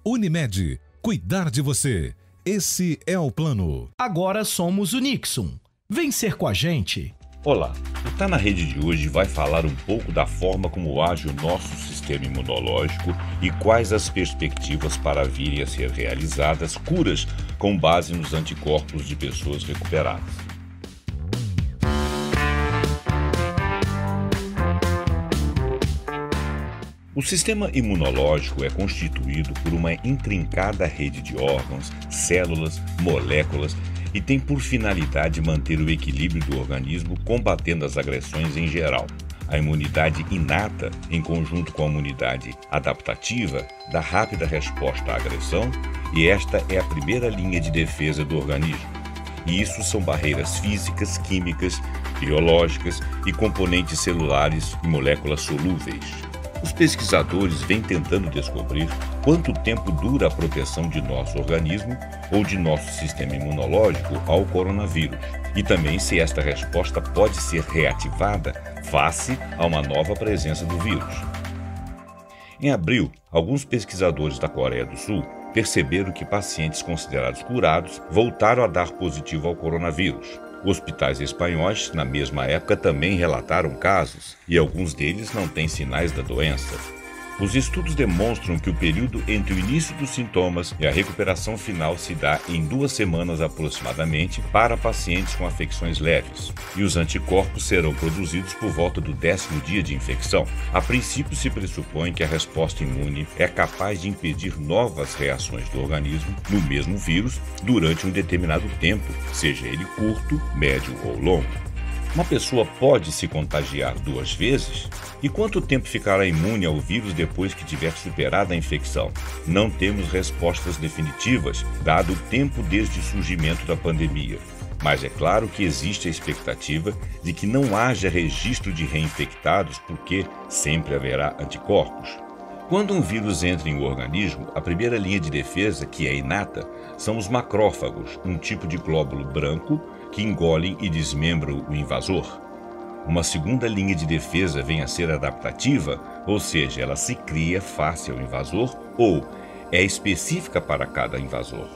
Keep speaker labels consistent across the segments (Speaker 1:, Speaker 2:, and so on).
Speaker 1: Unimed, cuidar de você. Esse é o plano.
Speaker 2: Agora somos o Nixon. Vem ser com a gente.
Speaker 3: Olá, o Tá na Rede de hoje vai falar um pouco da forma como age o nosso sistema imunológico e quais as perspectivas para virem a ser realizadas curas com base nos anticorpos de pessoas recuperadas. O sistema imunológico é constituído por uma intrincada rede de órgãos, células, moléculas e tem por finalidade manter o equilíbrio do organismo combatendo as agressões em geral. A imunidade inata, em conjunto com a imunidade adaptativa, dá rápida resposta à agressão e esta é a primeira linha de defesa do organismo. E isso são barreiras físicas, químicas, biológicas e componentes celulares e moléculas solúveis. Os pesquisadores vêm tentando descobrir quanto tempo dura a proteção de nosso organismo ou de nosso sistema imunológico ao coronavírus e também se esta resposta pode ser reativada face a uma nova presença do vírus. Em abril, alguns pesquisadores da Coreia do Sul perceberam que pacientes considerados curados voltaram a dar positivo ao coronavírus. Hospitais espanhóis, na mesma época, também relataram casos, e alguns deles não têm sinais da doença. Os estudos demonstram que o período entre o início dos sintomas e a recuperação final se dá em 2 semanas aproximadamente para pacientes com afecções leves, e os anticorpos serão produzidos por volta do 10º dia de infecção. A princípio, se pressupõe que a resposta imune é capaz de impedir novas reações do organismo no mesmo vírus durante um determinado tempo, seja ele curto, médio ou longo. Uma pessoa pode se contagiar 2 vezes? E quanto tempo ficará imune ao vírus depois que tiver superado a infecção? Não temos respostas definitivas, dado o tempo desde o surgimento da pandemia. Mas é claro que existe a expectativa de que não haja registro de reinfectados porque sempre haverá anticorpos. Quando um vírus entra em um organismo, a primeira linha de defesa, que é inata, são os macrófagos, um tipo de glóbulo branco que engolem e desmembram o invasor. Uma segunda linha de defesa vem a ser adaptativa, ou seja, ela se cria face ao invasor ou é específica para cada invasor.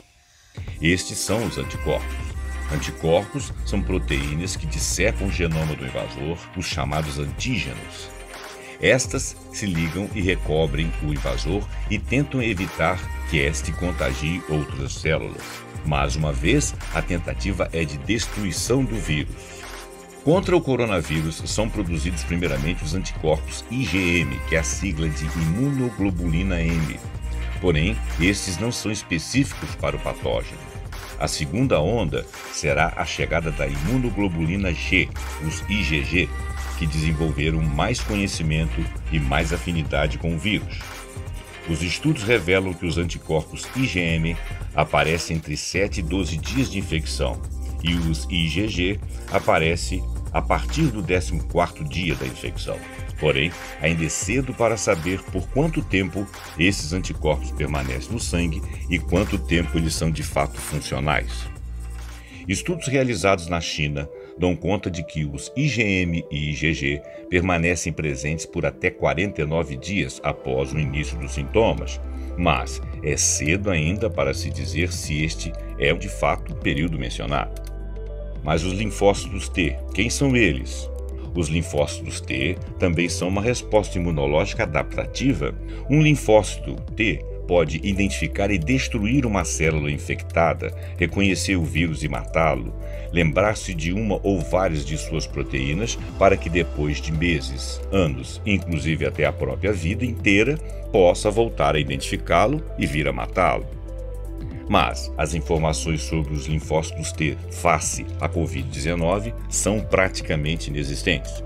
Speaker 3: Estes são os anticorpos. Anticorpos são proteínas que dissecam o genoma do invasor, os chamados antígenos. Estas se ligam e recobrem o invasor e tentam evitar que este contagie outras células. Mas, uma vez, a tentativa é de destruição do vírus. Contra o coronavírus são produzidos primeiramente os anticorpos IgM, que é a sigla de imunoglobulina M. Porém, estes não são específicos para o patógeno. A segunda onda será a chegada da imunoglobulina G, os IgG, que desenvolveram mais conhecimento e mais afinidade com o vírus. Os estudos revelam que os anticorpos IgM aparecem entre 7 e 12 dias de infecção e os IgG aparecem a partir do 14º dia da infecção. Porém, ainda é cedo para saber por quanto tempo esses anticorpos permanecem no sangue e quanto tempo eles são de fato funcionais. Estudos realizados na China dão conta de que os IgM e IgG permanecem presentes por até 49 dias após o início dos sintomas, mas é cedo ainda para se dizer se este é de fato o período mencionado. Mas os linfócitos T, quem são eles? Os linfócitos T também são uma resposta imunológica adaptativa. Um linfócito T pode identificar e destruir uma célula infectada, reconhecer o vírus e matá-lo, lembrar-se de uma ou várias de suas proteínas para que depois de meses, anos, inclusive até a própria vida inteira, possa voltar a identificá-lo e vir a matá-lo. Mas as informações sobre os linfócitos T face à Covid-19 são praticamente inexistentes.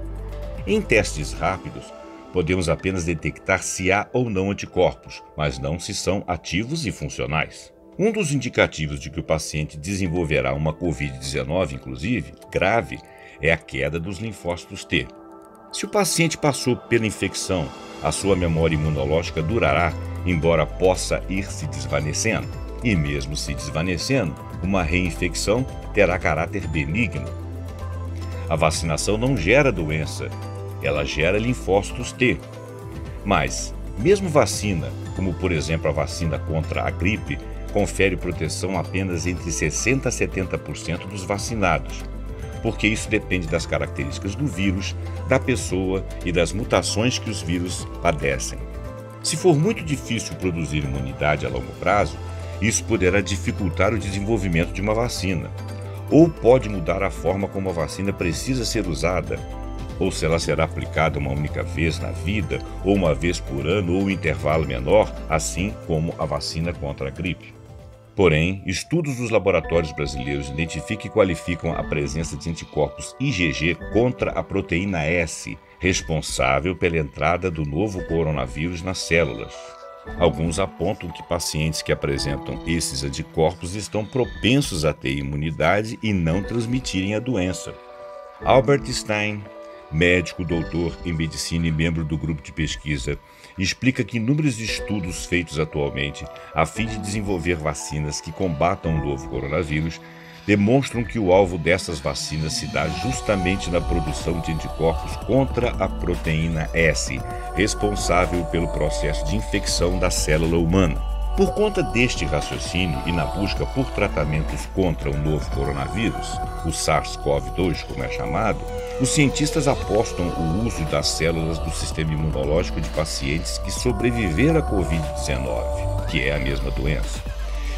Speaker 3: Em testes rápidos, podemos apenas detectar se há ou não anticorpos, mas não se são ativos e funcionais. Um dos indicativos de que o paciente desenvolverá uma Covid-19, inclusive, grave, é a queda dos linfócitos T. Se o paciente passou pela infecção, a sua memória imunológica durará, embora possa ir se desvanecendo. E mesmo se desvanecendo, uma reinfecção terá caráter benigno. A vacinação não gera doença, ela gera linfócitos T. Mas Mesmo vacina, como por exemplo a vacina contra a gripe, confere proteção apenas entre 60% a 70% dos vacinados, porque isso depende das características do vírus, da pessoa e das mutações que os vírus padecem. Se for muito difícil produzir imunidade a longo prazo, isso poderá dificultar o desenvolvimento de uma vacina, ou pode mudar a forma como a vacina precisa ser usada, ou se ela será aplicada uma única vez na vida, ou uma vez por ano, ou em intervalo menor, assim como a vacina contra a gripe. Porém, estudos dos laboratórios brasileiros identificam e qualificam a presença de anticorpos IgG contra a proteína S, responsável pela entrada do novo coronavírus nas células. Alguns apontam que pacientes que apresentam esses anticorpos estão propensos a ter imunidade e não transmitirem a doença. Albert Stein, médico, doutor em medicina e membro do grupo de pesquisa, explica que inúmeros estudos feitos atualmente a fim de desenvolver vacinas que combatam o novo coronavírus demonstram que o alvo dessas vacinas se dá justamente na produção de anticorpos contra a proteína S, responsável pelo processo de infecção da célula humana. Por conta deste raciocínio e na busca por tratamentos contra o novo coronavírus, o SARS-CoV-2, como é chamado, os cientistas apostam o uso das células do sistema imunológico de pacientes que sobreviveram à Covid-19, que é a mesma doença.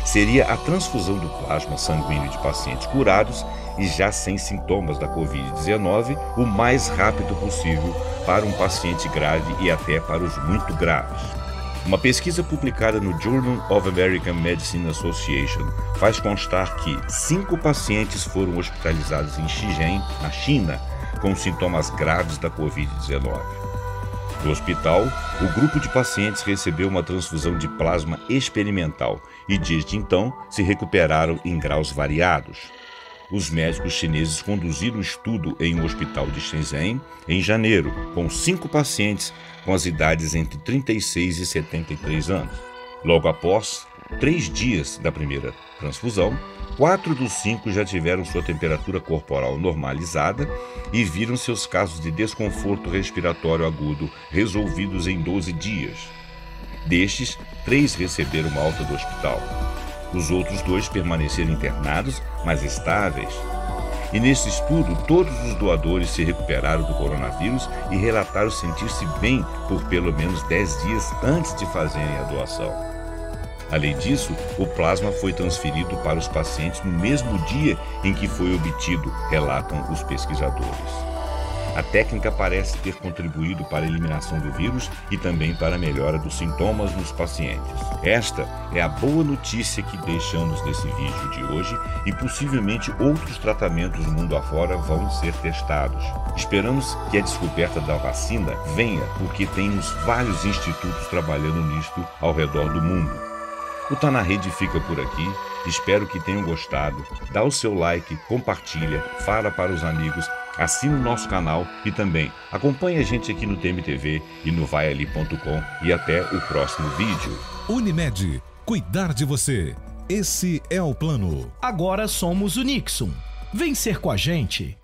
Speaker 3: Seria a transfusão do plasma sanguíneo de pacientes curados e já sem sintomas da Covid-19 o mais rápido possível para um paciente grave e até para os muito graves. Uma pesquisa publicada no Journal of American Medicine Association faz constar que 5 pacientes foram hospitalizados em Shenzhen, na China, com sintomas graves da Covid-19. No hospital, o grupo de pacientes recebeu uma transfusão de plasma experimental e desde então se recuperaram em graus variados. Os médicos chineses conduziram o estudo em um hospital de Shenzhen em janeiro, com 5 pacientes com as idades entre 36 e 73 anos. Logo após 3 dias da primeira transfusão, 4 dos 5 já tiveram sua temperatura corporal normalizada e viram seus casos de desconforto respiratório agudo resolvidos em 12 dias. Destes, 3 receberam uma alta do hospital. Os outros 2 permaneceram internados, mas estáveis. E nesse estudo, todos os doadores se recuperaram do coronavírus e relataram sentir-se bem por pelo menos 10 dias antes de fazerem a doação. Além disso, o plasma foi transferido para os pacientes no mesmo dia em que foi obtido, relatam os pesquisadores. A técnica parece ter contribuído para a eliminação do vírus e também para a melhora dos sintomas nos pacientes. Esta é a boa notícia que deixamos nesse vídeo de hoje e possivelmente outros tratamentos mundo afora vão ser testados. Esperamos que a descoberta da vacina venha porque temos vários institutos trabalhando nisto ao redor do mundo. O Tá na Rede fica por aqui, espero que tenham gostado, dá o seu like, compartilha, fala para os amigos, assine o nosso canal e também acompanhe a gente aqui no TMTV e no vaiali.com e até o próximo vídeo.
Speaker 1: Unimed, cuidar de você. Esse é o plano.
Speaker 2: Agora somos o Nixon. Vem ser com a gente.